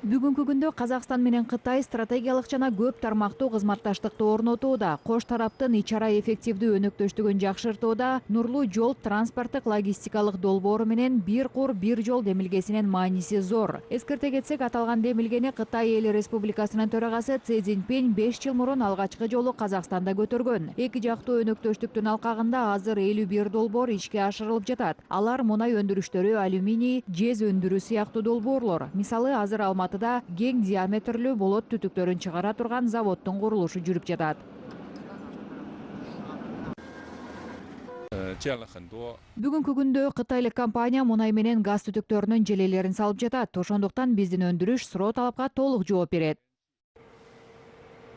Бүгүнкү күндө Казакстан менен Кытай стратегиялык жана көп тармактуу кызматташтыкты орнотууда, кош тараптын ич-ара эффективдүү өнөктөштүгүн жакшыртууда, нурлуу жол транспорттук логистикалык долбоору менен бир кур бир жол демилгесинин мааниси зор. Эскерте кетсек, аталган демилгени Кытай Эл Республикасынын төрагасы Цзы Цзиньпин 5 жыл мурун алгачкы жолу Казакстанда көтөргөн. Эки жактуу өнөктөштүктүн алкагында азыр 51 долбоор ишке ашырылып жатат. Алар мунай өндүрүштөрү, алюминий, жез өндүрүү сыяктуу долбоорлор. Мисалы, азыр Алматыда кең диаметрлүү болот түтүктөрүн чыгара турган заводдун курулушу жүрүп жатат. Бүгүнкү күндө кытайлык компания мунай менен газ түтүктөрүнүн желелерин салып жатат. Ошондуктан биздин өндүрүш суроо талапка толук жооп берет.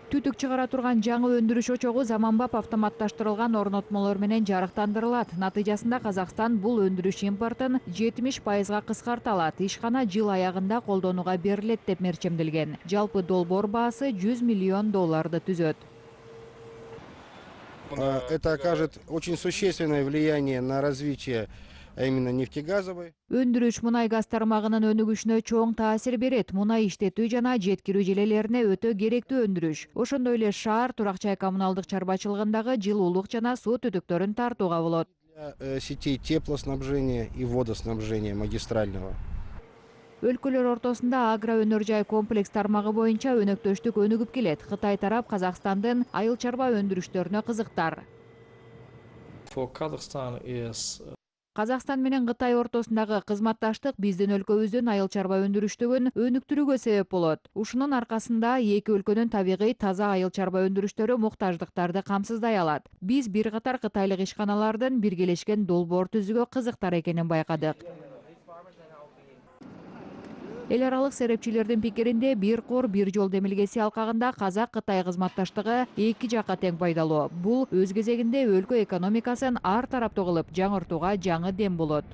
Түтүк чыгара турган жаңы өндүрүш очогу заманбап автоматташтырылган орнотмолор менен жарыктандырылат. Натыйжасында Казакстан бул өндүрүш импортун 70%га кыскарта алат. Ишкана жыл аягында колдонууга берилет деп мерчемделген. Жалпы долбоор баасы $100 миллион түзөт. Это окажет очень существенное влияние на развитие именно нефтегазовой. Өндүрүш мунай газ тармагынын өнүгүшүнө чоң таасир берет. Мунай иштетүү жана жеткирүү желелерине өтө керектүү өндүрүш. Ошондой эле шаар, турак-жай коммуналдык чарбачылыгындагы жылуулук жана суу түтүктөрүн тартууга болот. Для сетей теплоснабжения и водоснабжения магистрального. Өлкөлөр ортосунда агро-өнөр жай комплекс тармагы боюнча өнөктөштүк өнүгүп келет. Кытай тарап Казакстандын айыл чарба өндүрүштөрүнө кызыктар. Казакстан менен Кытай ортосундагы кызматташтык биздин өлкөбүздүн айыл чарба өндүрүштүгүн өнүктүрүүгө себеп болот. Ушунун аркасында эки өлкөнүн табигый таза айыл чарба өндүрүштөрү муктаждыктарды камсыздай алат. Биз бир катар кытайлык ишканалардын биргелешкен долбоор түзүүгө кызыктар экенин байкадык. Эл аралык серепчилердин пикиринде бир кур бир жол демилгеси алкагында Казак-Кытай кызматташтыгы эки жакка тең пайдалуу. Бул өз кезегинде өлкө экономикасын ар тараптуу кылып жаңыртууга жаңы дем болот.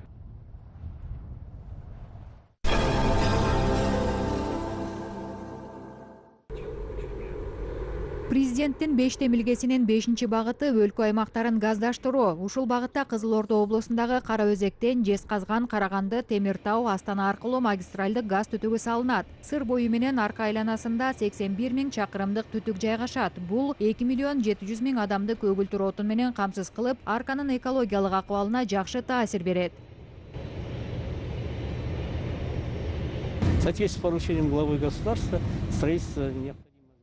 Президенттин 5 демилгесинин 5-чи багыты өлкө аймактарын газдаштыруу. Ушул багытта Кызыл Ордо облусундагы Кара Өзектен Жезказган, Караганды, Темир Тау, Астана аркылуу магистралдык газ түтүгү салынат. Сыр бою менен Арка айланасында 81 000 чакырымдык түтүк жайгашат. Бул 2 700 000 адамды көгүлтүр отун менен камсыз кылып, Арканын экологиялык акыбалына жакшы таасир берет. В соответствии с поручением главы государства строительство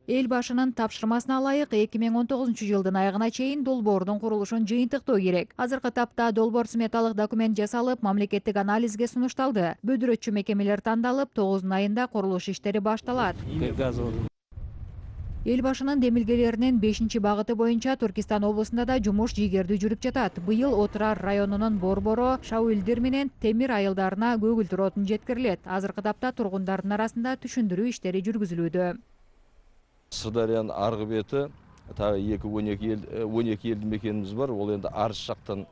Эл башынын тапшырмасына ылайык 2019 жылдын аягына чейин долбоордун курулушун жыйынтыктоо керек. Азыркы тапта долбоор сметалык документ жасалып, мамлекеттик анализге сунушталды. Бөдүрөтчү мекемелер тандалып, 9 айында курулуш иштери башталат. Эл башынын демилгелеринин 5-чи багыты боюнча Түркистан облусунда да жумуш жийгердүү жүрүп жатат. Быйыл Отырар районунун Борборо, Шауилдир менен Темир айылдарына көгүлтүр отун жеткирилет. Азыркы тапта тургундардын арасында түшүндүрүү иштери жүргүзүлүүдө. Сырдарянын аргы бети, тагы 12 элди мекенибиз бар. Ол енді Арыс жактан.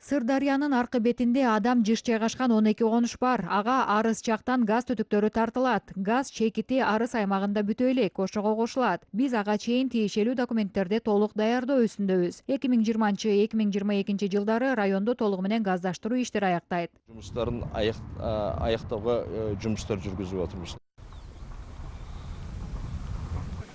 Сырдарянын аркы бетинде адам жыш жайгашкан 12 конуш бар. Ага Арыс жактан газ түтүктөрү тартылат. Газ чекити Арыс аймагында бүтө элек ошого кошулат. Биз ага чейин тиешелүү документтерди толук даярдоо үстүндөбүз. 2020-2022 жылдары райондо толугу менен газдаштыруу иштери аяктайт. Жумуштарын аяктоого жумуштар жүргүзүп атабыз.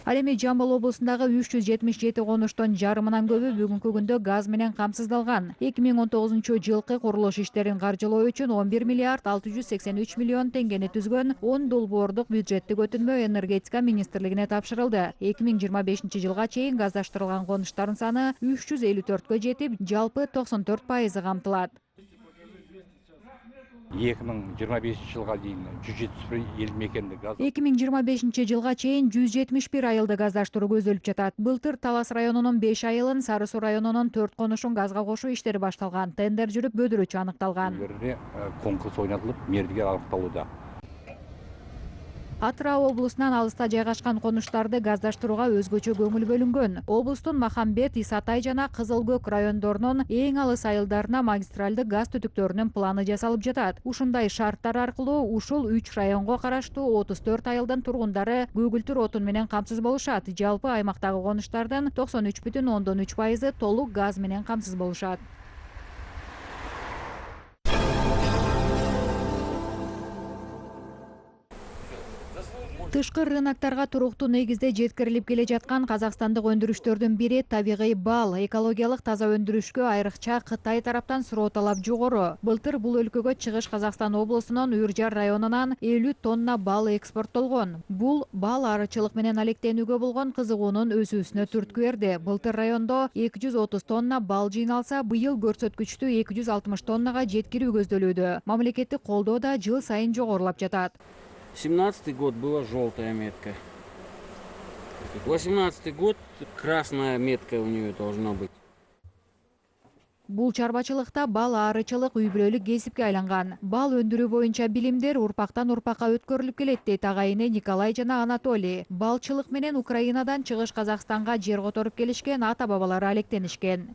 Ал эми Жамбыл облусундагы 377 конуштон жарымынан көбү бүгүнкү күндө газ менен камсыздалган. 2019 жылкы курулуш иштерин каржылоо үчүн 11 миллиард 683 миллион теңгени түзгөн 10 долбоордук бюджеттик өтүнмө энергетика министрлигине тапшырылды. 2025 жылга чейин газдаштырылган конуштардын саны 354кө жетип, жалпы 94% камтылат. 2025 жылга дейин 171 элди мекенди газ. 2025 жылга чейин 171 айылды газдаштыруу көзөлүп жатат. Былтыр Талас районунун 5 айылын, Сары Суу районунун 4 конушун газга кошуу иштери башталган. Тендер жүрүп, бөдүрөчү аныкталган. Конкурс ойнотулуп, мердигер аныкталууда. Атырау облусунан алыста жайгашкан конуштарды газдаштырууга өзгөчө көңүл бөлүнгөн. Облустун Махамбет, Исатай жана Кызыл Көк райондорунун эң алыс айылдарына магистралдык газ түтүктөрүнүн планы жасалып жатат. Ушундай шарттар аркылуу ушул 3 районго караштуу 34 айылдын тургундары көгүлтүр отун менен камсыз болушат. Жалпы аймактагы конуштардын 93,3% толук газ менен камсыз болушат. Тышкы рыноктарга туруктуу негизде жеткирилип келе жаткан казакстандык өндүрүштөрдүн бири табигый бал. Экологиялык таза өндүрүшкө айрыкча Кытай тараптан суроо талап жогору. Былтыр бул өлкөгө Чыгыш Казакстан облусунун Үржар районунан 50 тонна бал экспорттолгон. Бул бал арычылык менен алектенүүгө болгон кызыгуунун өсүүсүнө түрткү берди. Былтыр райондо 230 тонна бал жыйналса, быйыл көрсөткүчтү 260 тоннага жеткирүү көздөлүүдө. Мамлекеттик колдоо да жыл сайын жогорулап жатат. 17-й год была желтая метка. 18-й год красная метка у нее должна быть. Бул чарбачылыкта бал арычылык үй бүлөлүк кесипке айланган. Бал өндүрүү боюнча билимдер урпактан урпакка өткөрүлүп келет дейт агайыны Николай жана Анатолий. Балчылык менен Украинадан Чыгыш Казакстанга жер которуп келишкен ата бабалары алектенишкен.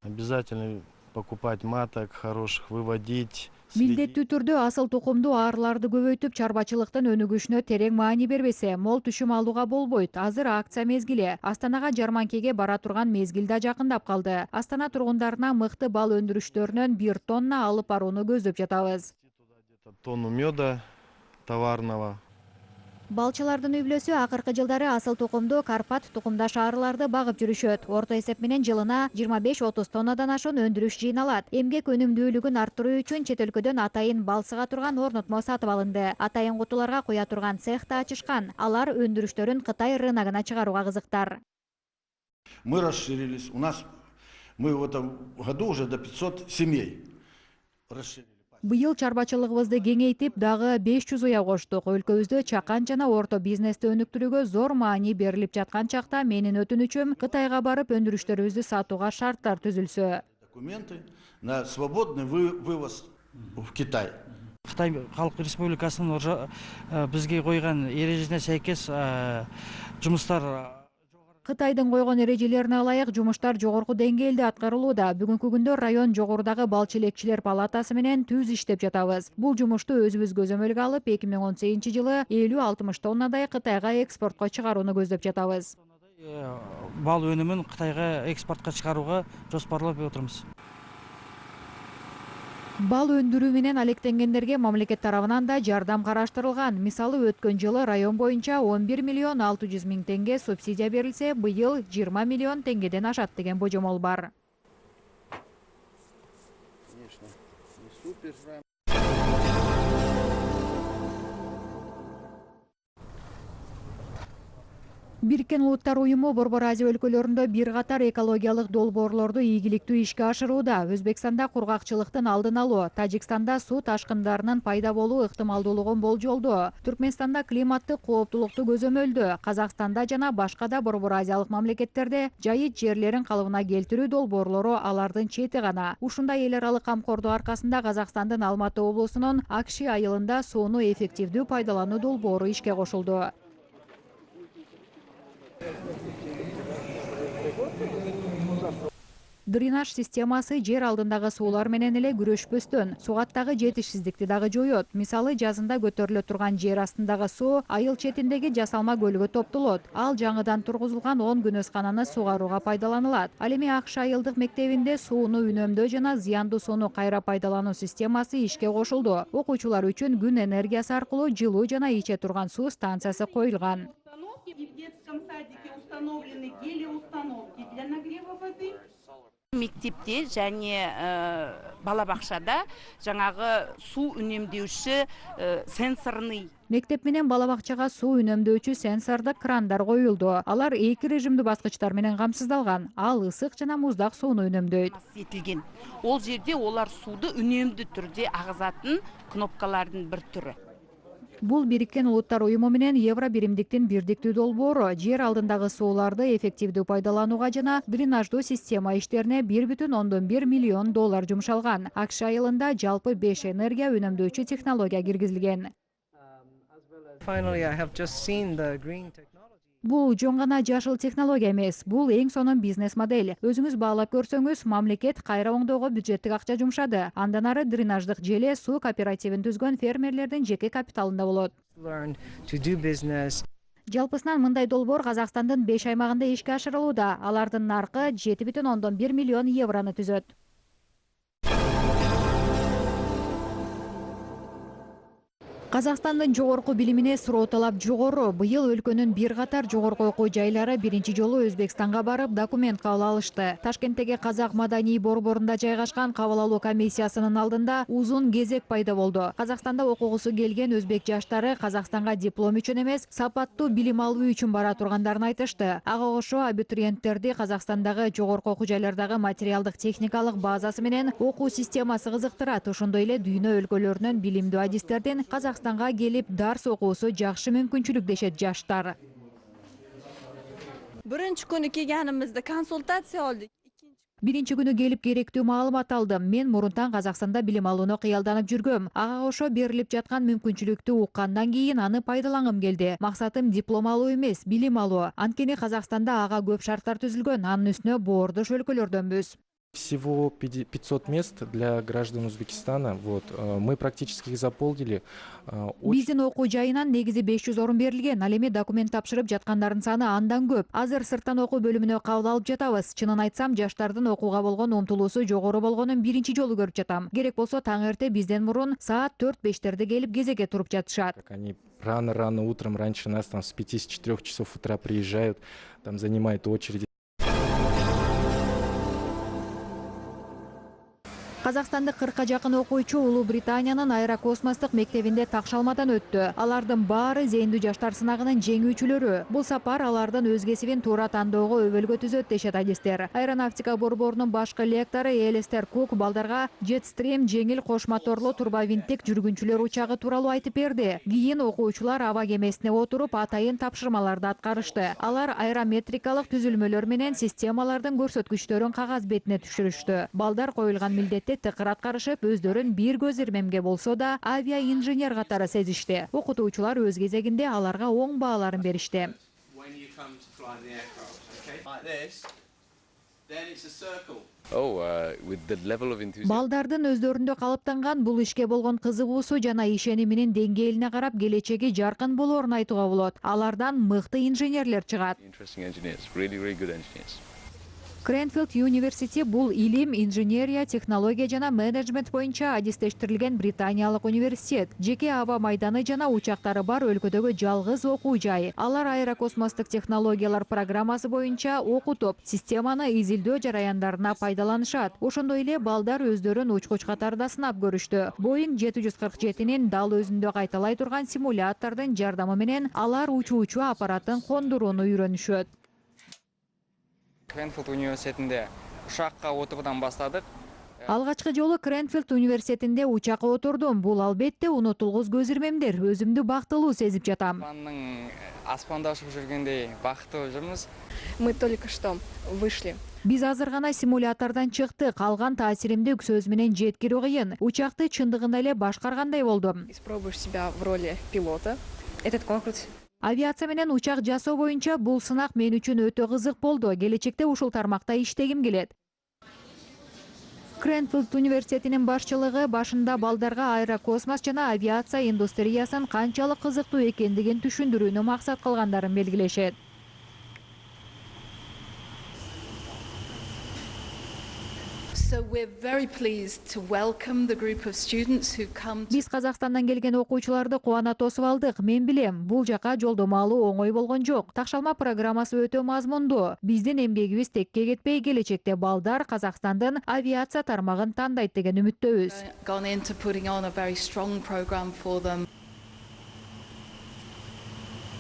Обязательно покупать маток хороших, выводить. Милдеттүү түрдө асыл тукумдуу аарыларды көбөйтүп, чарбачылыктын өнүгүшүнө терең маани бербесе, мол түшүм алууга болбойт. Азыр акция мезгили. Астанага жарманкеге бара турган мезгил да жакындап калды. Астана тургундарына мыкты бал өндүрүштөрүнөн 1 тонна алып барууну көздөп жатабыз. Тонну меда товарного. Балчылардын үй бүлөсү акыркы жылдары асыл тукумдуу Карпат тукумдаш арыларды багып жүрүшөт. Орто эсеп менен жылына 25-30 тоннадан ашуун өндүрүш жыйналат. Эмгек өнүмдүүлүгүн арттыруу үчүн чет өлкөдөн атайын балсыга турган орнотмо сатып алынды. Атайын кутуларга куя турган цех да ачышкан. Алар өндүрүштөрүн Кытай рыногуна чыгарууга кызыктар. Мы расширились. Мы в этом году уже до 500 семей расширились. Быйыл чарбачылыгыбызды кеңейтип, дагы 500 уя коштук. Өлкөбүздө чакан жана орто бизнести өнүктүрүүгө зор маани берилип жаткан чакта менин өтүнүчүм Кытайга барып өндүрүштөрүбүздү сатууга шарттар түзүлсө. Документы на свободный вывоз в Китай. Кытай Халык Республикасынын бизге койгон эрежесине сейкес жумуштар Кытайдын койгон эрежелерине ылайык жумуштар жогорку деңгээлде аткарылууда. Бүгүнкү күндө район жогорудагы балчы элекчилер палатасы менен түз иштеп жатабыз. Бул жумушту өзүбүз көзөмөлгө алып, 2018-жылы 50-60 тоннадай Кытайга экспортко чыгарууну көздөп жатабыз. Бал өнүмүн Кытайга экспортко чыгарууга жоспарлап отурмуз. Бал өндүрүү менен алектенгендерге мамлекет тарабынан да жардам караштырылган. Мисалы, өткөн жылы район боюнча 11 миллион 600 миң теңге субсидия берилсе, быйыл 20 миллион теңгеден ашат деген божомол бар. Бириккен Улуттар уюму Борбор Азия өлкөлөрүндө бир катар экологиялык долбоорлорду ийгиликтүү ишке ашырууда. Өзбекстанда кургакчылыктын алдын алуу, Тажикстанда суу ташкындарынын пайда болуу ыктымалдуулугун болжолдоо, Түркмөнстанда климаттык кооптулукту көзөмөлдөө, Казакстанда жана башка да Борбор Азиялык мамлекеттерде жайыт жерлерин калыбына келтирүү долбоорлору алардын чети гана. Ушундай эл аралык камкордуу аркасында Казакстандын Алматы облусунун Акши айылында сууну эффективдүү пайдалануу долбоору ишке кошулду. Дренаж системасы жер алдындагы суулар менен эле күрөшпөстөн сугаттагы жетишсиздикти дагы жоёт. Мисалы, жазында көтөрүлө турган жер астындагы суу айыл четиндеги жасалма көлгө топтолот. Ал жаңыдан тургузулган 10 күнөскананы сугарууга пайдаланылат. Ал эми Акши айылдык мектебинде сууну үнөмдөө жана зыяндуу сууну кайра пайдалануу системасы ишке кошулду. Окуучулар үчүн күн энергиясы аркылуу жылуу жана иче турган суу станциясы коюлган. В детском садике установлены гелиоустановки для нагрева воды. Мектепте және балабақшада жаңағы су үнемдеуші сенсорный. Мектеп менен балабакчага суу үнөмдөөчү сенсордук крандар коюлду. Алар 2 режимдүү баскычтар менен камсыздалган. Ал ысык жана муздак сууну үнөмдөйт. Ол жерде олар сууду үнөмдүү түрдө агызатын кнопкалардын бир түрү. Бул Бириккен Улуттар уюму менен евро биримдиктин бирдиктүү долбоору жер алдындагы сууларды эффективдүү пайдаланууга жана дренаждуу система иштерине 1,1 миллион доллар жумшалган. Акши айылында жалпы 5 энергия үнөмдөөчү технология киргизилген. Бул жөн гана жашыл технология эмес, бул эң сонун бизнес модель. Өзүңүз баалап көрсөңүз, мамлекет кайра оңдоого бюджеттик акча жумшады. Андан ары дренаждык желе суу кооперативин түзгөн фермерлердин жеке капиталында болот. Жалпысынан мындай долбоор Казакстандын 5 аймагында ишке ашырылууда. Алардын наркы 7,1 миллион евроны түзөт. Казакстандын жогорку билимине суроо талап жогору. Быйыл өлкөнүн бир катар жогорку окуу жайлары биринчи жолу Өзбекстанга барып документ кабыл алышты. Ташкенттеги Казак маданий борборунда жайгашкан кабыл алуу комиссиясынын алдында узун кезек пайда болду. Казакстанда окугусу келген өзбек жаштары Казакстанга диплом үчүн эмес, сапаттуу билим алуу үчүн бара тургандарын айтышты. Ага кошо абитуриенттерди Казакстандагы жогорку окуу жайлардагы материалдык техникалык базасы менен окуу системасы кызыктырат. Ошондой эле дүйнө өлкөлөрүнөн билимдүү адистердин Казакстанга келип дарс окуусу жакшы мүмкүнчүлүк дешет жаштар. Биринчи күнү келганымызда консультация алдык. Биринчи күнү келип керектүү маалымат алдым. Мен мурунтан Казакстанда билим алууну кыялданып жүргөм. Ага кошо берилип жаткан мүмкүнчүлүктү уккандан кийин аны пайдалангым келди. Максатым диплом алуу эмес, билим алуу. Анткени Казакстанда ага көп шарттар түзүлгөн. Анын үстүнө боордош өлкөлөрдөнбүз. Всего 500 мест для граждан Узбекистана. Мы практически их заполнили. Биздин окуу жайынан негизи 500 орун берилген. Ал эми документ тапшырып жаткандардын саны андан көп. Азыр сырттан окуу бөлүмүнө кабыл алып жатабыз. Чынын айтсам, жаштардын окууга болгон умтулуусу жогору болгонун биринчи жолу көрүп жатам. Керек болсо таң эрте бизден мурун саат 4-5-терде келип кезекке туруп жатышат. Они рано утром, раньше нас там с 5 с 4 часов утра приезжают, там занимают очереди. Казакстандык 40-ка жакын окуучу Улуу Британиянын аэрокосмостук мектебинде такшалмадан өттү. Алардын баары зэйиндүү жаштар сынагынын жеңүүчүлөрү. Бул сапар алардын өз кесибин туура тандоого өбөлгө түзөт дешет адистер. Аэронавтика борборунун башкы лектору Элистер Кук балдарга Jetstream жеңил кош моторлуу турбовинттик жүргүнчүлөр учагы тууралуу айтып берди. Кийин окуучулар аба кемесине отуруп атайын тапшырмаларды аткарышты. Алар аэрометрикалык түзүлмөлөр менен системалардын көрсөткүчтөрүн кагаз бетине түшүрүштү. Балдар коюлган милдетти тыкыр аткарышып, өздөрүн бир көз ирмемге болсо да авиа инженер катары сезишти. Окутуучулар өз кезегинде аларга оң бааларын беришти. Балдардын өздөрүндө калыптанган бул ишке болгон кызыгуусу жана ишениминин деңгээлине карап келечеги жаркын болоорун айтууга болот. Алардан мыкты инженерлер чыгат. Кренфилд университети бул илим, инженерия, технология жана менеджмент боюнча адистештирилген британиялык университет. Жеке аба майданы жана учактары бар өлкөдөгү жалгыз окуу жай. Алар аэрокосмостук технологиялар программасы боюнча окутуп, системаны изилдөө жараяндарына пайдаланышат. Ошондой эле балдар өздөрүн учкуч катарда сынап көрүштү. Boeing 747-нин дал өзүндө кайталай турган симулятордун жардамы менен алар учуучу аппараттын кондурууну үйрөнүшөт. Кренфилд университетинде учакка отуруудан баштадык. Алгачкы жолу Кренфилд университетинде учакка отурдум. Бул албетте унутулгуз көз ирмемдер. Өзүмдү бактылуу сезип жатам. Аспанда учуп жүргөндөй бактылуу жүрмүз. Мы только что вышли. Биз азыр гана симулятордон чыктык. Калган таасиримди сөз менен жеткирүү кыйын. Учакты чындыгында эле башкаргандай болдум. Испробуешь себя в роли пилота. Этот конкурс Авиация менен учак жасоо боюнча бул сынак мен үчүн өтө кызык болду. Келечекте ушул тармакта иштегим келет. Кренфилд университетинин башчылыгы башында балдарга аэрокосмос жана авиация индустриясын канчалык кызыктуу экендигин түшүндүрүүнү максат кылгандарын белгилешет. Биз Казакстандан келген окуучуларды кубана тосуп алдык. Мен билем, бул жака жолдомо алуу оңой болгон жок. Такшалма программасы өтө мазмундуу. Биздин эмгегибиз текке кетпей, келечекте балдар Казакстандын авиация тармагын тандайт деген үмүттөбүз.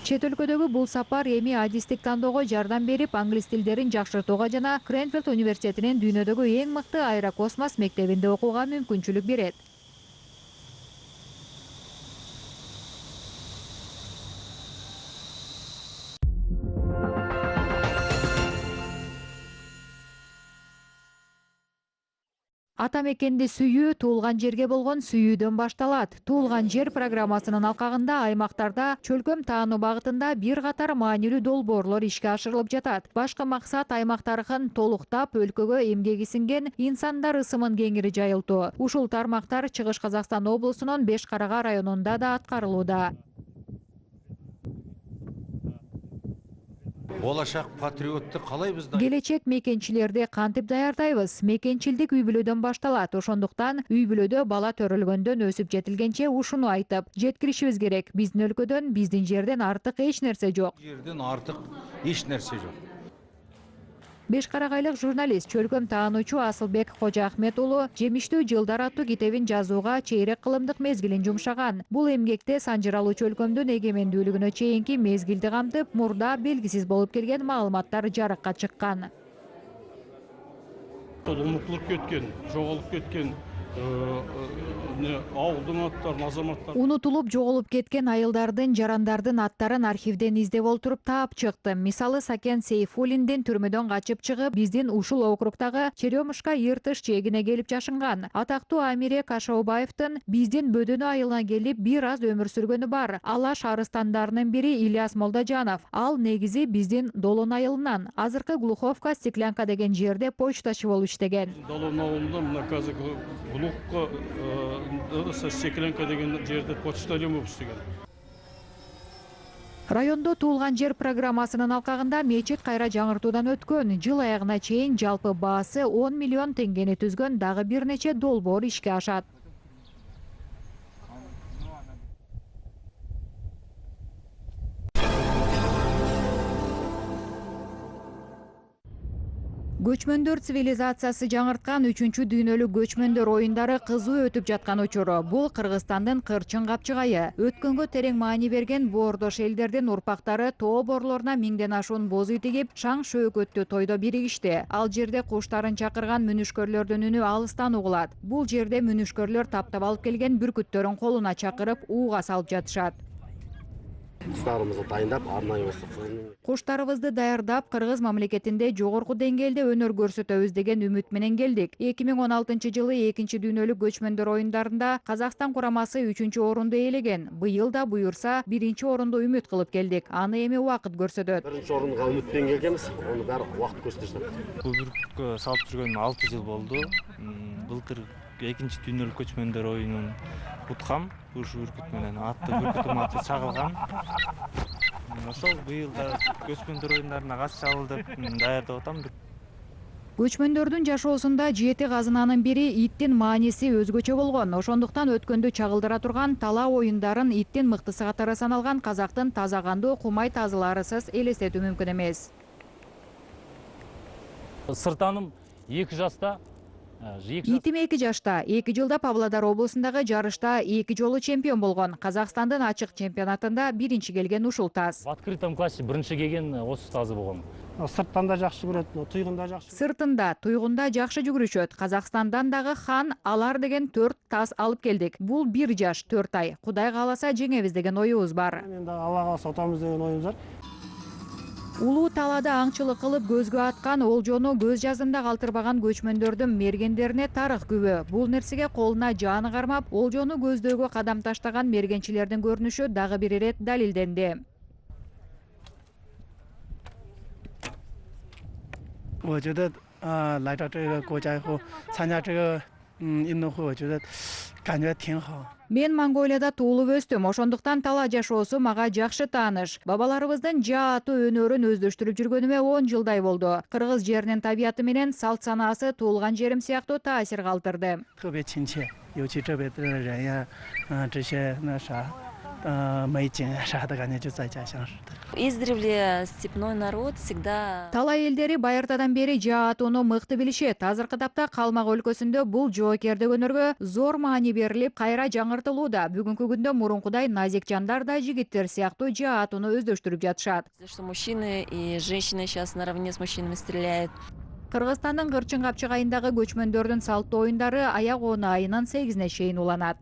Чет өлкөдөгү бул сапар эми адистик тандоого жардам берип, англис тилдерин жакшыртууга жана Кренфилд университетинин дүйнөдөгү эң мыкты аэрокосмос мектебинде окууга мүмкүнчүлүк берет. Ата мекенди сүйүү туулган жерге болгон сүйүүдөн башталат. Туулган жер программасынын алкагында аймактарда чөлкөм таануу багытында бир катар маанилүү долбоорлор ишке ашырылып жатат. Башкы максат аймак тарыхын толуктап, өлкөгө эмгеги сиңген инсандар ысымын кеңири жайылтуу. Ушул тармактар Чыгыш Казакстан облусунун Беш Карага районунда да аткарылууда. Болашақ патриотты қалай біз Келечек мекенчилерди кантип даярдайбыз? Мекенчилдик үй бүлөдөн башталат. Ошондуктан үй бүлөдө бала төрөлгөндөн өсүп жетилгенче ушуну айтып, жеткиришибиз керек. Биздин өлкөдөн, биздин жерден артык эч нерсе жок. Жерден артык эч нерсе жок. Бешкарагайлык журналист чөлкөм таануучу Асылбек Кожа Ахмет уулу «Жемиштүү жылдар» аттуу китебин жазууга чейрек кылымдык мезгилин жумшаган. Бул эмгекте санжыралуу чөлкөмдүн эгемендүүлүгүнө чейинки мезгилди камтып, мурда белгисиз болуп келген маалыматтар жарыкка чыккан. Умуктулуп кеткен, жоголуп кеткен ауылдың аттарын, азаматтар. Унутулуп жоголуп кеткен айылдардын, жарандардын аттарын архивден издеп олтуруп таап чыкты. Мисалы Сакен Сейфуллиндин түрмөдөн качып чыгып, биздин ушул округтагы Черемушка Йыртыш чегине келип жашынган. Атактуу Амире Кашаубаевдин биздин Бөдөнө айылына келип бир аз өмүр сүргөнү бар. Алаш арыстандарынын бири Ильяс Молдажанов. Ал негизи биздин Долон айылынан. Азыркы Глуховка, Стеклянка деген жерде почтачы болуп иштеген. Долон айылында мына казыр Глуховка, Стеклянка деген жерде почтальон болуп иштеген. Райондо туулган жер программасынын алкагында мечит кайра жаңыртуудан өткөн. Жыл аягына чейин жалпы баасы 10 миллион теңгени түзгөн дагы бир нече долбоор ишке ашат. Көчмөндөр цивилизациясы жаңырткан 3-чү дүйнөлүк көчмөндөр оюндары кызуу өтүп жаткан учуру. Бул Кыргызстандын Кырчын капчыгайы. Өткөнгө терең маани берген боордош элдердин урпактары тоо борлоруна миңден ашуун боз үй тигип, шаң шөөкөттүү тойдо биригишти. Ал жерде куштарын чакырган мүнүшкөрлөрдүн үнү алыстан угулат. Бул жерде мүнүшкөрлөр таптап алып келген бүркүттөрүн колуна чакырып, ууга салып жатышат. Куштарыбызды дайындап, арнайы осы Куштарыбызды даярдап, Кыргыз мамлекетинде жогорку деңгээлде өнөр көрсөтөбүз деген үмүт менен келдик. 2016-жылы 2-чи дүйнөлүк көчмөндөр оюндарында Казакстан курамасы 3-чү орунду ээлеген. Быйыл да буюрса 1-чи орунду үмүт кылып келдик. Аны эми убакыт көрсөтөт. 1-чи орунга үмүтпен келгенбиз, аны баары убакыт көрсөтөт. Бул бүркүткө салып жүргөнүмө 6 жыл болду. Былтыр 2-чи дүйнөлүк көчмөндөр оюнун уткам. Ушу бүркүт менен атты бүркүтүм аты чагылган. Ошол быйыл да көчмөндөр оюндарына катыша алып даярдап атам. Көчмөндөрдүн жашоосунда 7 казынанын бири иттин мааниси өзгөчө болгон. Ошондуктан өткөндү чагылдыра турган тала оюндарын иттин мыктысы катары саналган казактын таза кандуу кумай тазыларысыз элестетүү мүмкүн эмес. Сыртаным 2 жашта. Итим 2 жашта, 2 жылда Павлодар облусундагы жарышта 2 жолу чемпион болгон. Казакстандын ачык чемпионатында 1-чи келген ушул таз. В открытом классе 1-чи келген осы тазы болгон. Сырттан да жакшы көрөт, туйгунда жакшы. Сыртында, туйгунда жакшы жүгүрүшөт. Казакстандан дагы хан алар деген 4 таз алып келдик. Бул 1 жаш 4 ай. Кудай кааласа жеңебиз деген оюбуз бар. Енді Алла кааласа утабыз деген оюбуз бар. Улуу талаада аңчылык кылып көзгө аткан олжону көз жазында калтырбаган көчмөндөрдүн мергендерине тарых күбө. Бул нерсеге колуна жааны кармап, олжону көздөөгө кадам таштаган мергенчилердин көрүнүшү дагы бир ирет далилденди. Мен Монголияда туулуп өстүм, ошондуктан тала жашоосу мага жакшы тааныш. Бабаларыбыздын жаатуу өнөрүн өздөштүрүп жүргөнүмө 10 жылдай болду. Кыргыз жеринин табияты менен салт санаасы туулган жерим сыяктуу таасир калтырды. Издревле степной народ всегда... Тала элдери байыртадан бери жаатууну мыкты билишет. Азыркы тапта Калмак өлкөсүндө бул жоокердик өнөргө зор маани берилип, кайра жаңыртылууда. Бүгүнкү күндө мурункудай назик жандар да жигиттер сыяктуу жаатууну өздөштүрүп жатышат. Что мужчины и женщины сейчас наравне с мужчинами стреляют. Кыргызстандын Кырчын капчыгайындагы көчмөндөрдүн салттуу оюндары аяк 10 айынын 8-ине чейин уланат.